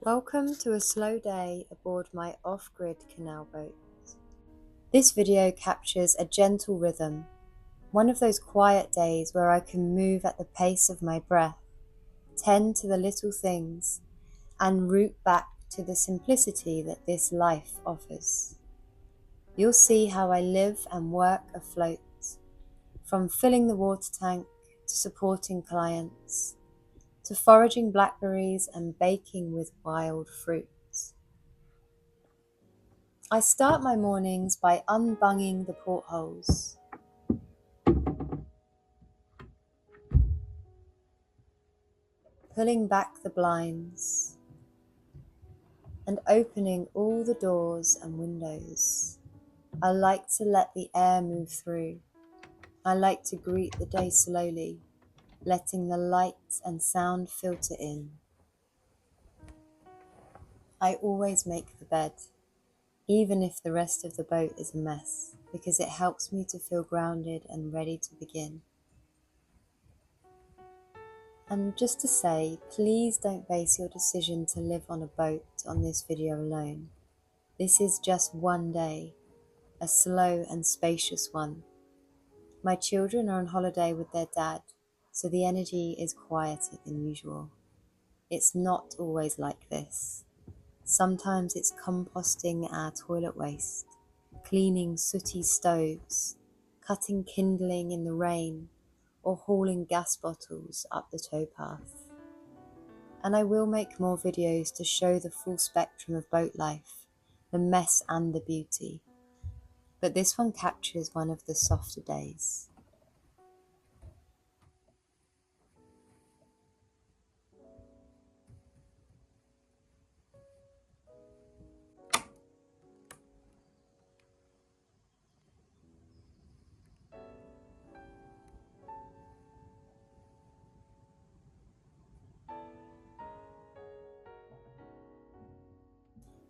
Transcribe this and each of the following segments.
Welcome to a slow day aboard my off-grid canal boat. This video captures a gentle rhythm, one of those quiet days where I can move at the pace of my breath, tend to the little things, and root back to the simplicity that this life offers. You'll see how I live and work afloat, from filling the water tank to supporting clients, to foraging blackberries and baking with wild fruits. I start my mornings by unbunging the portholes. Pulling back the blinds and opening all the doors and windows. I like to let the air move through. I like to greet the day slowly, letting the light and sound filter in. I always make the bed, even if the rest of the boat is a mess, because it helps me to feel grounded and ready to begin. And just to say, please don't base your decision to live on a boat on this video alone. This is just one day, a slow and spacious one. My children are on holiday with their dad, so the energy is quieter than usual. It's not always like this. Sometimes it's composting our toilet waste, cleaning sooty stoves, cutting kindling in the rain, or hauling gas bottles up the towpath. And I will make more videos to show the full spectrum of boat life, the mess and the beauty. But this one captures one of the softer days.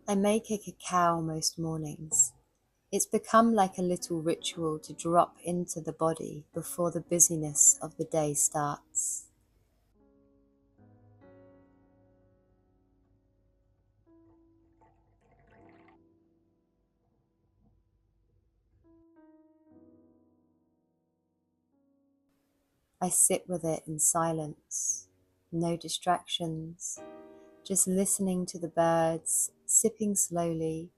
I make a cacao most mornings. It's become like a little ritual to drop into the body before the busyness of the day starts. I sit with it in silence, no distractions, just listening to the birds, sipping slowly,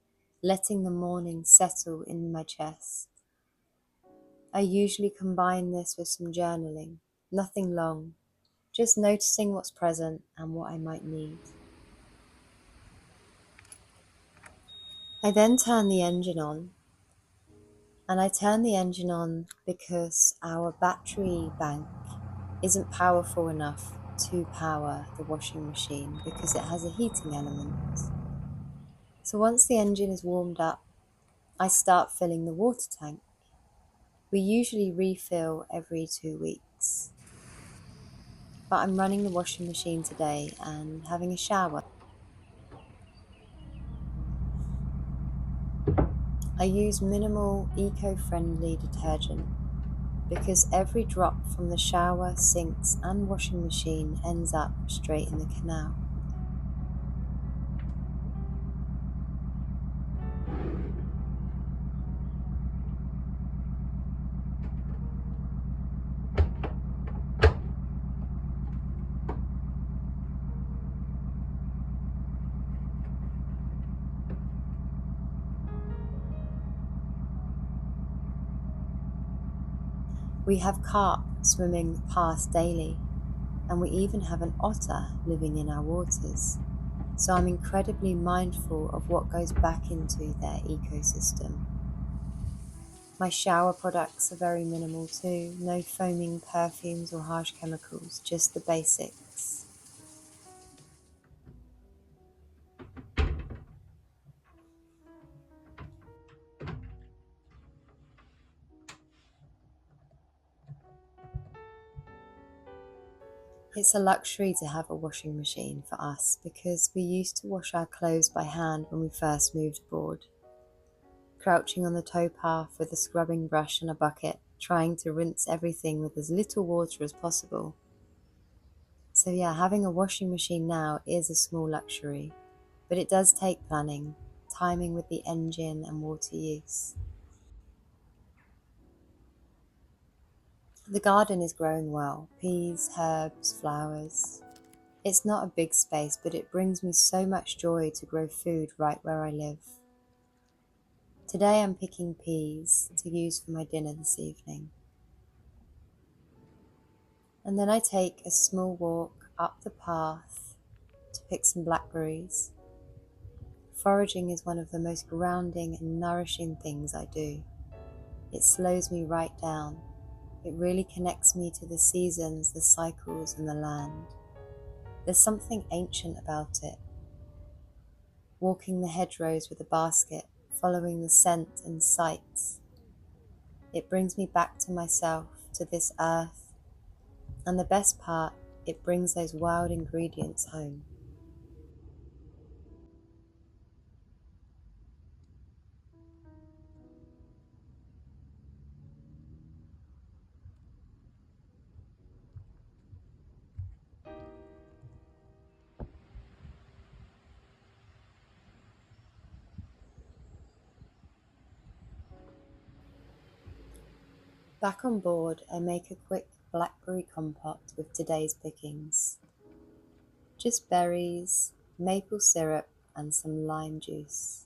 letting the morning settle in my chest. I usually combine this with some journaling, nothing long, just noticing what's present and what I might need. I then turn the engine on, and I turn the engine on because our battery bank isn't powerful enough to power the washing machine because it has a heating element. So once the engine is warmed up, I start filling the water tank. We usually refill every 2 weeks. But I'm running the washing machine today and having a shower. I use minimal, eco-friendly detergent because every drop from the shower, sinks and washing machine ends up straight in the canal. We have carp swimming past daily, and we even have an otter living in our waters. So I'm incredibly mindful of what goes back into their ecosystem. My shower products are very minimal too, no foaming perfumes or harsh chemicals, just the basics. It's a luxury to have a washing machine for us because we used to wash our clothes by hand when we first moved aboard. Crouching on the towpath with a scrubbing brush and a bucket, trying to rinse everything with as little water as possible. So yeah, having a washing machine now is a small luxury, but it does take planning, timing with the engine and water use. The garden is growing well, peas, herbs, flowers. It's not a big space, but it brings me so much joy to grow food right where I live. Today I'm picking peas to use for my dinner this evening. And then I take a small walk up the path to pick some blackberries. Foraging is one of the most grounding and nourishing things I do. It slows me right down. It really connects me to the seasons, the cycles, and the land. There's something ancient about it. Walking the hedgerows with a basket, following the scent and sights. It brings me back to myself, to this earth, and the best part, it brings those wild ingredients home. Back on board, I make a quick blackberry compote with today's pickings. Just berries, maple syrup, and some lime juice.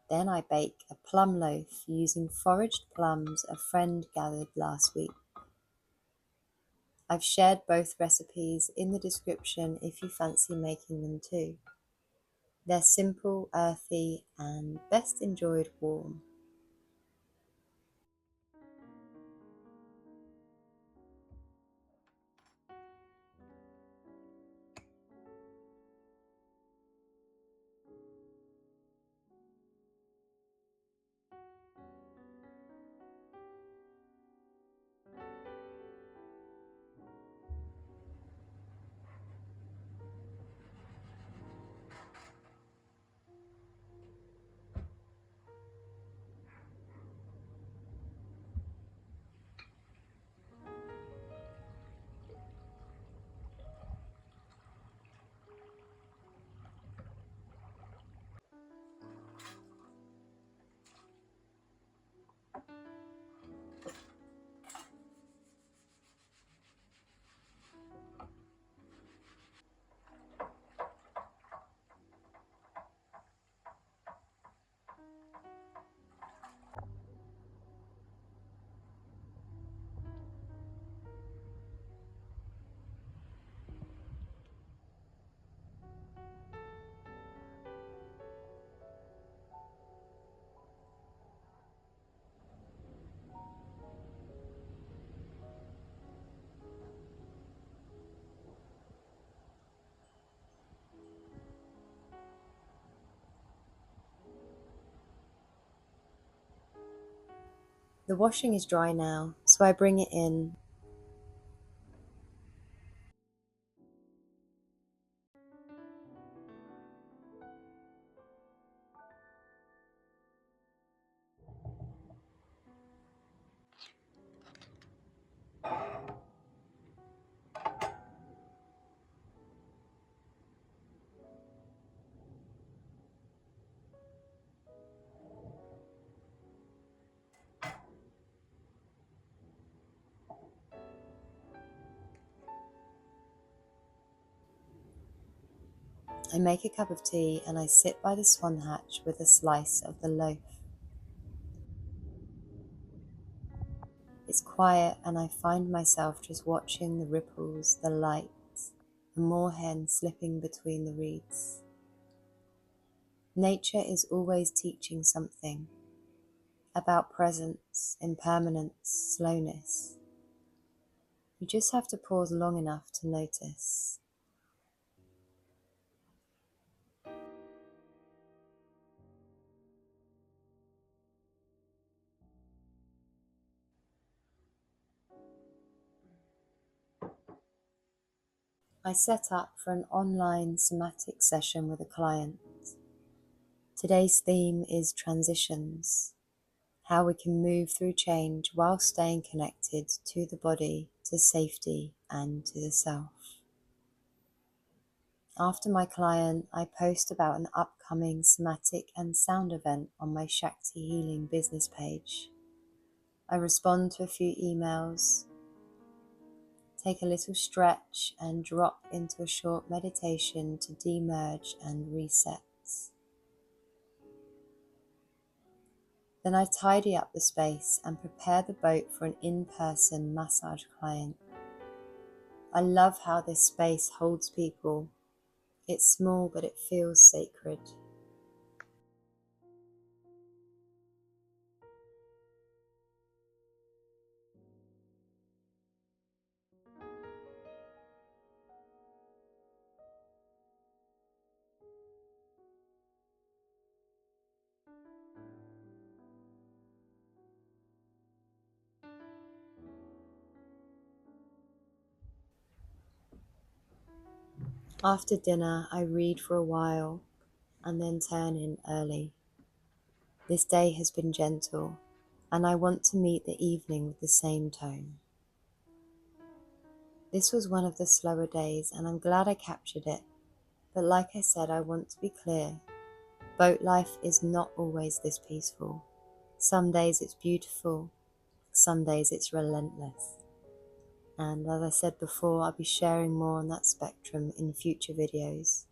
Then I bake a plum loaf using foraged plums a friend gathered last week. I've shared both recipes in the description if you fancy making them too. They're simple, earthy, and best enjoyed warm. The washing is dry now, so I bring it in. I make a cup of tea and I sit by the swan hatch with a slice of the loaf. It's quiet and I find myself just watching the ripples, the lights, the moorhen slipping between the reeds. Nature is always teaching something about presence, impermanence, slowness. You just have to pause long enough to notice. I set up for an online somatic session with a client. Today's theme is transitions, how we can move through change while staying connected to the body, to safety, and to the self. After my client, I post about an upcoming somatic and sound event on my Shakti Healing business page. I respond to a few emails, take a little stretch, and drop into a short meditation to demerge and reset. Then I tidy up the space and prepare the boat for an in-person massage client. I love how this space holds people. It's small, but it feels sacred. After dinner, I read for a while and then turn in early. This day has been gentle, and I want to meet the evening with the same tone. This was one of the slower days, and I'm glad I captured it. But like I said, I want to be clear. Boat life is not always this peaceful. Some days it's beautiful, some days it's relentless. And as I said before, I'll be sharing more on that spectrum in future videos,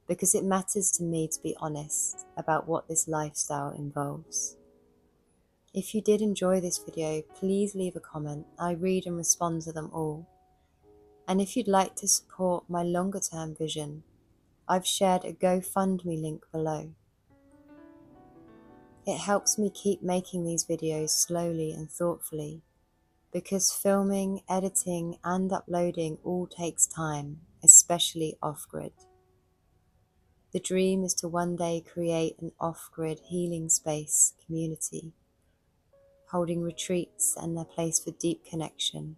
because it matters to me to be honest about what this lifestyle involves. If you did enjoy this video, please leave a comment. I read and respond to them all. And if you'd like to support my longer term vision, I've shared a GoFundMe link below. It helps me keep making these videos slowly and thoughtfully, because filming, editing, and uploading all takes time, especially off-grid. The dream is to one day create an off-grid healing space community, holding retreats and a place for deep connection.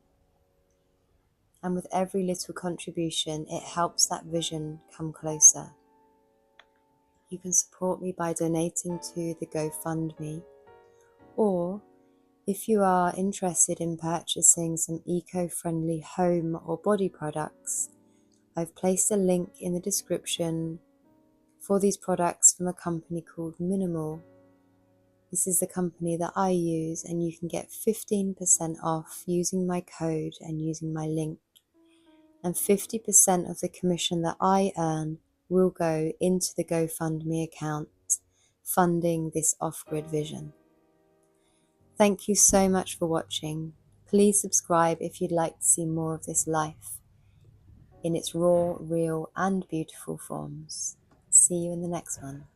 And with every little contribution, it helps that vision come closer. You can support me by donating to the GoFundMe, or if you are interested in purchasing some eco-friendly home or body products, I've placed a link in the description for these products from a company called Minimal. This is the company that I use, and you can get 15% off using my code and using my link. And 50% of the commission that I earn will go into the GoFundMe account, funding this off-grid vision. Thank you so much for watching. Please subscribe if you'd like to see more of this life in its raw, real, and beautiful forms. See you in the next one.